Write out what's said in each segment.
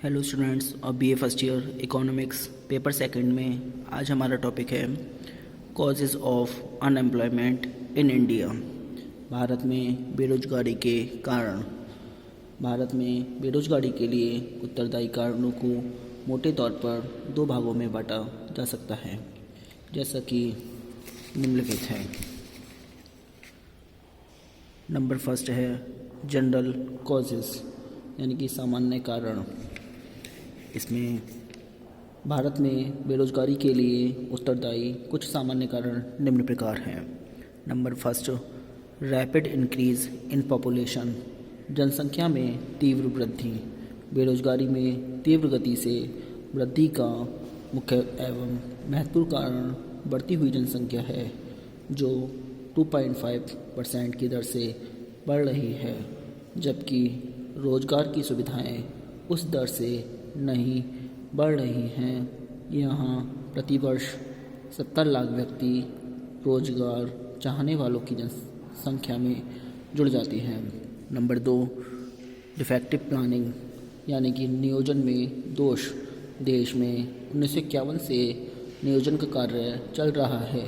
Hello students और BA first year economics paper second में आज हमारा टॉपिक है causes of unemployment in India. Bharat में बेरोजगारी के कारण। भारत में बेरोजगारी के लिए उत्तरदायी कारणों को मोटे तौर पर दो भागों में बांटा जा सकता है, जैसा कि निम्नलिखित है। नंबर फर्स्ट है जनरल कॉजेज़, यानी कि सामान्य कारण। इसमें भारत में बेरोजगारी के लिए उत्तरदायी कुछ सामान्य कारण निम्न प्रकार हैं। Number first, rapid increase in population, जनसंख्या में तीव्र वृद्धि। बेरोजगारी में तीव्र गति से वृद्धि का मुख्य एवं महत्वपूर्ण कारण बढ़ती हुई जनसंख्या है, जो 2.5% की दर से बढ़ रही है, जबकि रोजगार की सुविधाएं उस दर से नहीं बढ़ रही हैं। यहाँ प्रतिवर्ष 70 लाख व्यक्ति रोजगार चाहने वालों की जनसंख्या में जुड़ जाती हैं। नंबर 2, डिफेक्टिव प्लानिंग, यानी कि नियोजन में दोष। देश में 1951 से नियोजन का कार्य चल रहा है,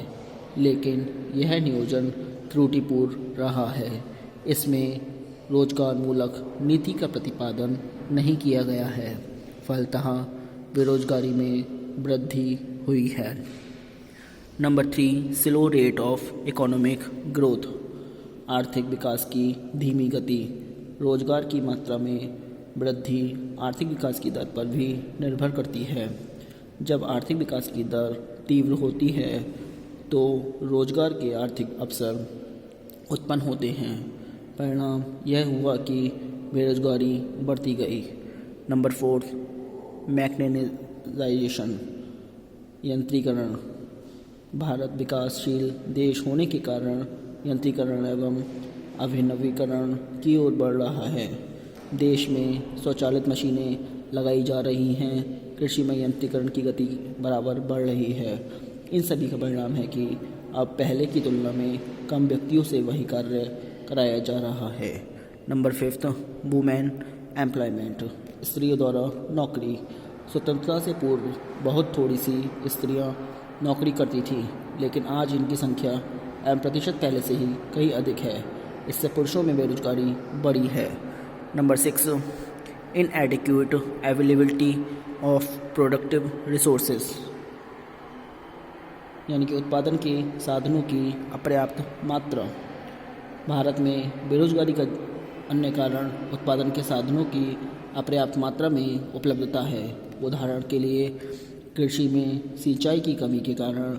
लेकिन यह नियोजन त्रुटिपूर्ण रहा है। इसमें रोजगार मूलक नीति का प्रतिपादन नहीं किया गया है, फलतः बेरोजगारी में वृद्धि हुई है। Number 3, slow rate of economic growth, आर्थिक विकास की धीमी गति। रोजगार की मात्रा में वृद्धि आर्थिक विकास की दर पर भी निर्भर करती है। जब आर्थिक विकास की दर तीव्र होती है तो रोजगार के आर्थिक अवसर उत्पन्न होते हैं। परिणाम यह हुआ कि बेरोजगारी बढ़ती गई। Number 4, mechanisation, यंत्रीकरण। भारत विकासशील देश होने के कारण यंत्रीकरण एवं अभिनवीकरण की ओर बढ़ रहा है। देश में स्वचालित मशीनें लगाई जा रही हैं। कृषि में यंत्रीकरण की गति बराबर बढ़ रही है। इन सभी का परिणाम है कि अब पहले की तुलना में कम व्यक्तियों से वही कार्य कराया जा रहा है। नंबर 5, वुमेन एम्प्लॉयमेंट, स्त्रियों द्वारा नौकरी। स्वतंत्रता से पूर्व बहुत थोड़ी सी स्त्रियां नौकरी करती थीं, लेकिन आज इनकी संख्या एवं प्रतिशत पहले से ही कहीं अधिक है। इससे पुरुषों में बेरोजगारी बढ़ी है। Number 6, इनएडिक्वेट availability of productive resources, यानी कि उत्पादन के साधनों की अपर्याप्त मात्रा। भारत में बेरोजगारी का अन्य कारण उत्पादन के साधनों की अपर्याप्त मात्रा में उपलब्धता है। उदाहरण के लिए कृषि में सिंचाई की कमी के कारण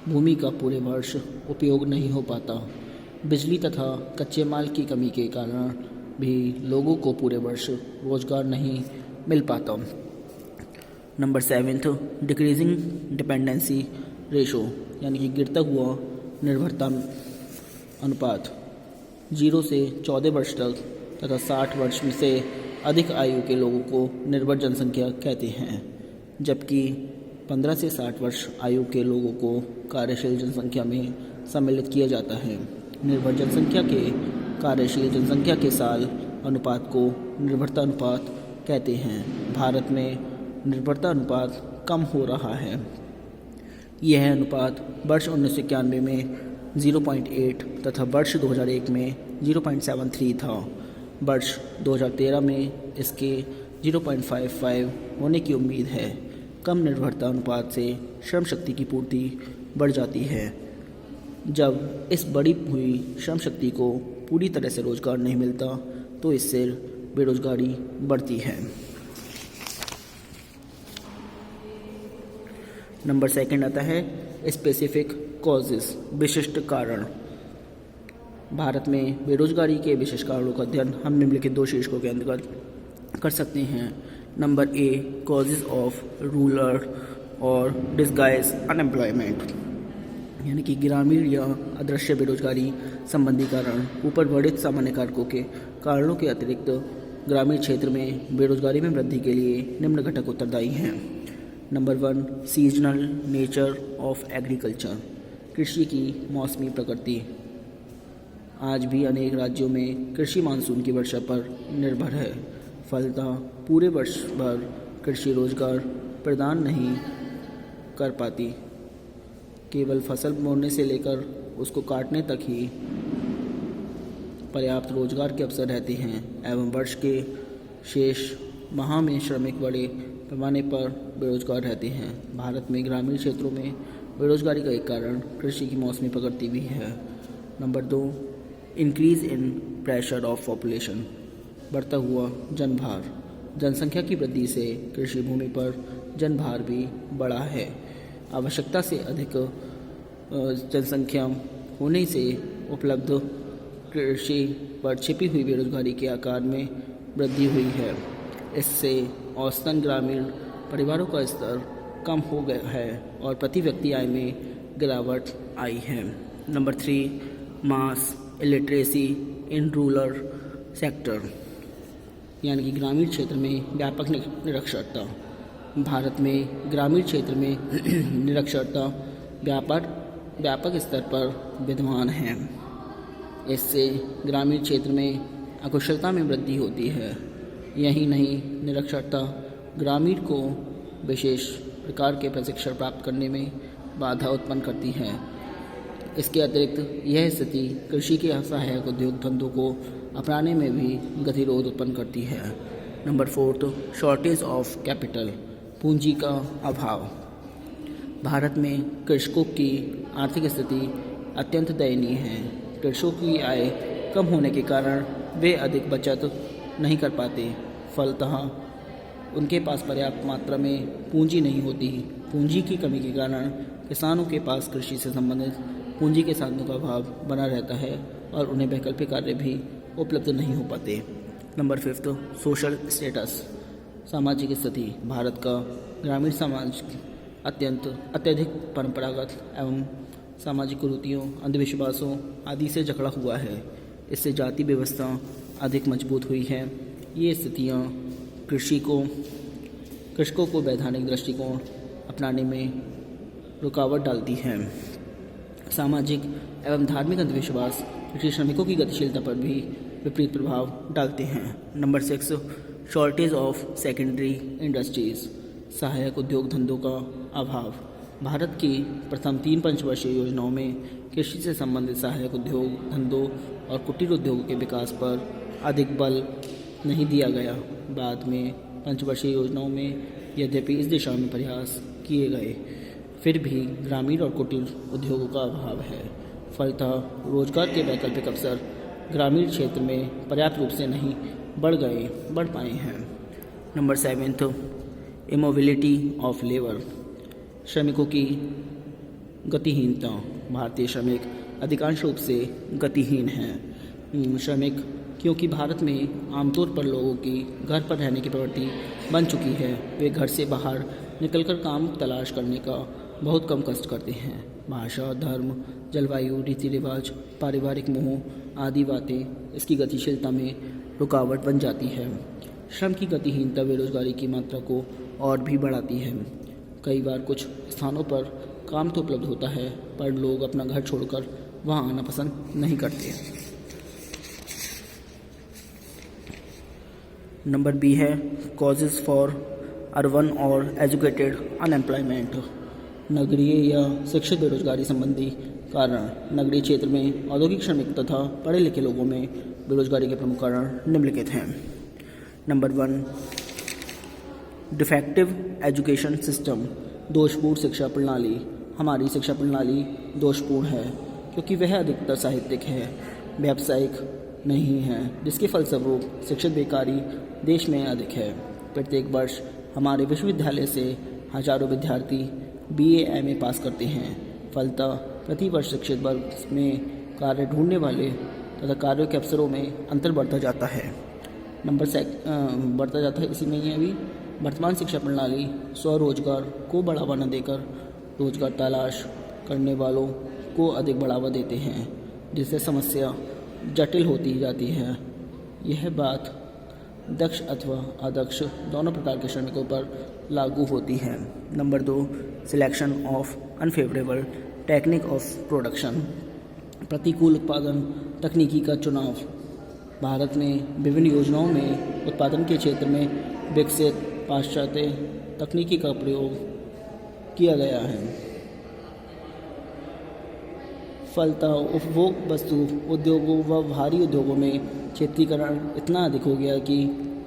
भूमि का पूरे वर्ष उपयोग नहीं हो पाता। बिजली तथा कच्चे माल की कमी के कारण भी लोगों को पूरे वर्ष रोजगार नहीं मिल पाता। नंबर 7, डिक्रीजिंग डिपेंडेंसी रेशो, यानी कि गिरता हुआ निर्भरता अनुपात। 0 से 14 वर्ष तक तथा 60 वर्ष से अधिक आयु के लोगों को निर्भर जनसंख्या कहते हैं, जबकि 15 से 60 वर्ष आयु के लोगों को कार्यशील जनसंख्या में सम्मिलित किया जाता है। निर्भर जनसंख्या के कार्यशील जनसंख्या के साल अनुपात को निर्भरता अनुपात कहते हैं। भारत में निर्भरता अनुपात कम हो रहा है। यह अनुपात वर्ष 1991 में 0.8 तथा वर्ष 2001 में 0.73 था। वर्ष 2013 में इसके 0.55 होने की उम्मीद है। कम निर्भरता अनुपात से श्रम शक्ति की पूर्ति बढ़ जाती है। जब इस बढ़ी हुई श्रम शक्ति को पूरी तरह से रोजगार नहीं मिलता तो इससे बेरोजगारी बढ़ती है। नंबर 2 आता है स्पेसिफिक कॉजेज़, विशिष्ट कारण। भारत में बेरोजगारी के विशिष्ट कारणों का अध्ययन हम निम्नलिखित 2 शीर्षकों के अंतर्गत कर सकते हैं। Number A, causes of rural और डिस्गाइज अनएम्प्लॉयमेंट, यानी कि ग्रामीण या अदृश्य बेरोजगारी संबंधी कारण। ऊपर वर्णित सामान्य कारकों के कारणों के अतिरिक्त ग्रामीण क्षेत्र में बेरोजगारी में वृद्धि के लिए निम्न घटक उत्तरदायी हैं। Number 1, seasonal nature of agriculture, कृषि की मौसमी प्रकृति। आज भी अनेक राज्यों में कृषि मानसून की वर्षा पर निर्भर है। फलतः पूरे वर्ष भर कृषि रोजगार प्रदान नहीं कर पाती। केवल फसल बोने से लेकर उसको काटने तक ही पर्याप्त रोजगार के अवसर रहते हैं एवं वर्ष के शेष माह में श्रमिक बड़े पैमाने पर बेरोजगार रहते हैं। भारत में ग्रामीण क्षेत्रों में बेरोजगारी का एक कारण कृषि की मौसमी प्रकृति भी है। Number 2, increase in pressure of population, बढ़ता हुआ जनभार। जनसंख्या की वृद्धि से कृषि भूमि पर जनभार भी बढ़ा है। आवश्यकता से अधिक जनसंख्या होने से उपलब्ध कृषि पर छिपी हुई बेरोजगारी के आकार में वृद्धि हुई है। इससे औसतन ग्रामीण परिवारों का स्तर कम हो गया है और प्रति व्यक्ति आय में गिरावट आई है। Number 3, mass illiteracy in rural sector, यानी कि ग्रामीण क्षेत्र में व्यापक निरक्षरता। भारत में ग्रामीण क्षेत्र में निरक्षरता व्यापक स्तर पर विद्यमान है। इससे ग्रामीण क्षेत्र में अकुशलता में वृद्धि होती है। यही नहीं, निरक्षरता ग्रामीण को विशेष प्रकार के प्रशिक्षण प्राप्त करने में बाधा उत्पन्न करती है। इसके अतिरिक्त यह स्थिति कृषि के सहायक उद्योग धंधों को अपनाने में भी गतिरोध उत्पन्न करती है। नंबर 4, शॉर्टेज ऑफ कैपिटल, पूंजी का अभाव। भारत में कृषकों की आर्थिक स्थिति अत्यंत दयनीय है। कृषकों की आय कम होने के कारण वे अधिक बचत नहीं कर पाते। फलतः उनके पास पर्याप्त मात्रा में पूंजी नहीं होती। पूंजी की कमी के कारण किसानों के पास कृषि से संबंधित पूंजी के साधनों का अभाव बना रहता है और उन्हें वैकल्पिक कार्य भी उपलब्ध नहीं हो पाते। नंबर 5, सोशल स्टेटस, सामाजिक स्थिति। भारत का ग्रामीण समाज अत्यधिक परंपरागत एवं सामाजिक कुरीतियों, अंधविश्वासों आदि से जकड़ा हुआ है। इससे जाति व्यवस्था अधिक मजबूत हुई है। ये स्थितियाँ कृषकों को वैधानिक दृष्टिकोण अपनाने में रुकावट डालती हैं। सामाजिक एवं धार्मिक अंधविश्वास कृषि श्रमिकों की गतिशीलता पर भी विपरीत प्रभाव डालते हैं। Number 6, shortage of secondary industries, सहायक उद्योग धंधों का अभाव। भारत की प्रथम 3 पंचवर्षीय योजनाओं में कृषि से संबंधित सहायक उद्योग धंधों और कुटीर उद्योगों के विकास पर अधिक बल नहीं दिया गया। बाद में पंचवर्षीय योजनाओं में यद्यपि इस दिशा में प्रयास किए गए, फिर भी ग्रामीण और कुटीर उद्योगों का अभाव है। फलतः रोजगार के वैकल्पिक अवसर ग्रामीण क्षेत्र में पर्याप्त रूप से नहीं बढ़ पाए हैं। नंबर 7, इमोबिलिटी ऑफ लेबर, श्रमिकों की गतिहीनता। भारतीय श्रमिक अधिकांश रूप से गतिहीन हैं। श्रमिक क्योंकि भारत में आमतौर पर लोगों की घर पर रहने की प्रवृत्ति बन चुकी है, वे घर से बाहर निकलकर काम तलाश करने का बहुत कम कष्ट करते हैं। भाषा, धर्म, जलवायु, रीति रिवाज, पारिवारिक मोह आदि बातें इसकी गतिशीलता में रुकावट बन जाती है। श्रम की गतिहीनता बेरोजगारी की मात्रा को और भी बढ़ाती है। कई बार कुछ स्थानों पर काम तो उपलब्ध होता है, पर लोग अपना घर छोड़कर वहाँ आना पसंद नहीं करते। नंबर बी है कॉजेज़ फॉर अर्बन और एजुकेटेड अनएम्प्लॉयमेंट, नगरीय या शिक्षित बेरोजगारी संबंधी कारण। नगरीय क्षेत्र में औद्योगिक श्रमिक तथा पढ़े लिखे लोगों में बेरोजगारी के प्रमुख कारण निम्नलिखित हैं। नंबर 1, डिफेक्टिव एजुकेशन सिस्टम, दोषपूर्ण शिक्षा प्रणाली। हमारी शिक्षा प्रणाली दोषपूर्ण है क्योंकि वह अधिकतर साहित्यिक है, व्यावसायिक नहीं है, जिसके फलस्वरूप शिक्षित बेकारी देश में अधिक है। प्रत्येक वर्ष हमारे विश्वविद्यालय से हजारों विद्यार्थी BA MA पास करते हैं। फलतः प्रति वर्ष शिक्षित वर्ग में कार्य ढूंढने वाले तथा कार्यों के अवसरों में अंतर बढ़ता जाता है। इसी में ही अभी वर्तमान शिक्षा प्रणाली स्वरोजगार को बढ़ावा न देकर रोजगार तलाश करने वालों को अधिक बढ़ावा देते हैं, जिससे समस्या जटिल होती जाती है। यह बात दक्ष अथवा अदक्ष दोनों प्रकार के श्रमिकों पर लागू होती है। Number 2, selection of unfavourable technique of production, प्रतिकूल उत्पादन तकनीकी का चुनाव। भारत में विभिन्न योजनाओं में उत्पादन के क्षेत्र में विकसित पाश्चात्य तकनीकी का प्रयोग किया गया है। फलतः उपभोग वस्तु उद्योगों व भारी उद्योगों में क्षेत्रीकरण इतना अधिक हो गया कि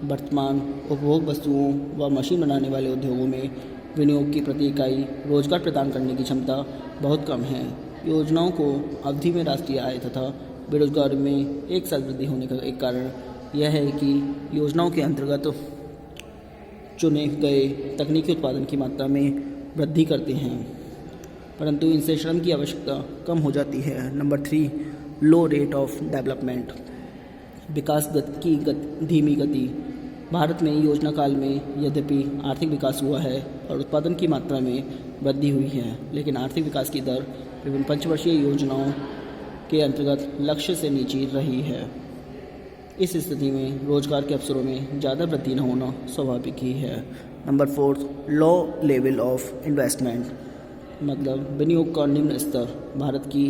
वर्तमान उपभोग वस्तुओं व मशीन बनाने वाले उद्योगों में विनियोग की प्रति इकाई रोजगार प्रदान करने की क्षमता बहुत कम है। योजनाओं को अवधि में राष्ट्रीय आय तथा बेरोजगारी में एक साथ वृद्धि होने का एक कारण यह है कि योजनाओं के अंतर्गत चुने गए तकनीकी उत्पादन की मात्रा में वृद्धि करते हैं, परंतु इनसे श्रम की आवश्यकता कम हो जाती है। Number 3, low rate of development, विकास की धीमी गति। भारत में योजना काल में यद्यपि आर्थिक विकास हुआ है और उत्पादन की मात्रा में वृद्धि हुई है, लेकिन आर्थिक विकास की दर विभिन्न पंचवर्षीय योजनाओं के अंतर्गत लक्ष्य से नीचे रही है। इस स्थिति में रोजगार के अवसरों में ज़्यादा वृद्धि न होना स्वाभाविक ही है। Number 4, low level of investment, मतलब विनियोग का निम्न स्तर। भारत की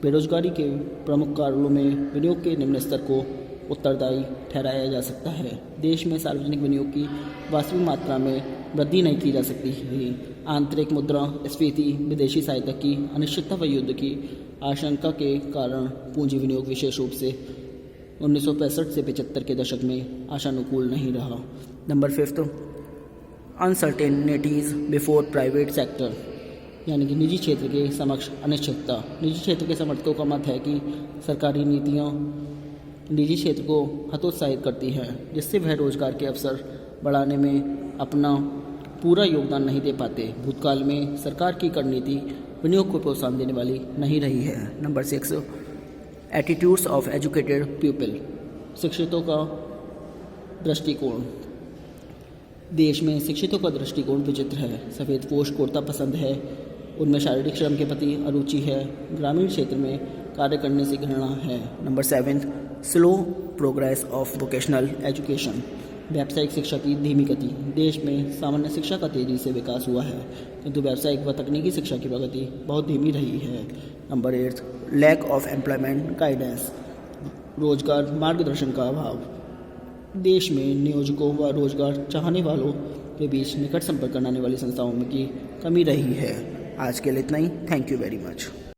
बेरोजगारी के प्रमुख कारणों में विनियोग के निम्न स्तर को उत्तरदायी ठहराया जा सकता है। देश में सार्वजनिक विनियोग की वास्तविक मात्रा में वृद्धि नहीं की जा सकती है। आंतरिक मुद्रा स्फीति, विदेशी सहायता की अनिश्चितता व युद्ध की आशंका के कारण पूंजी विनियोग विशेष रूप से 1965 से 75 के दशक में आशानुकूल नहीं रहा। Number 5, uncertainties before private sector, यानी कि निजी क्षेत्र के समक्ष अनिश्चितता। निजी क्षेत्र के समर्थकों का मत है कि सरकारी नीतियाँ निजी क्षेत्र को हतोत्साहित करती हैं, जिससे वह रोजगार के अवसर बढ़ाने में अपना पूरा योगदान नहीं दे पाते। भूतकाल में सरकार की कर नीति विनियोग को प्रोत्साहन देने वाली नहीं रही है। Number 6, attitudes of educated people, शिक्षितों का दृष्टिकोण। देश में शिक्षितों का दृष्टिकोण विचित्र है। सफ़ेद पोश कुर्ता पसंद है, उनमें शारीरिक श्रम के प्रति अरुचि है, ग्रामीण क्षेत्र में कार्य करने से घृणा है। Number 7, slow progress of vocational education, व्यावसायिक शिक्षा की धीमी गति। देश में सामान्य शिक्षा का तेज़ी से विकास हुआ है, किंतु व्यावसायिक व तकनीकी शिक्षा की प्रगति बहुत धीमी रही है। Number 8, lack of employment guidance, रोजगार मार्गदर्शन का अभाव। देश में नियोजकों व रोजगार चाहने वालों के बीच निकट संपर्क करने वाली संस्थाओं की कमी रही है। आज के लिए इतना ही। Thank you very much.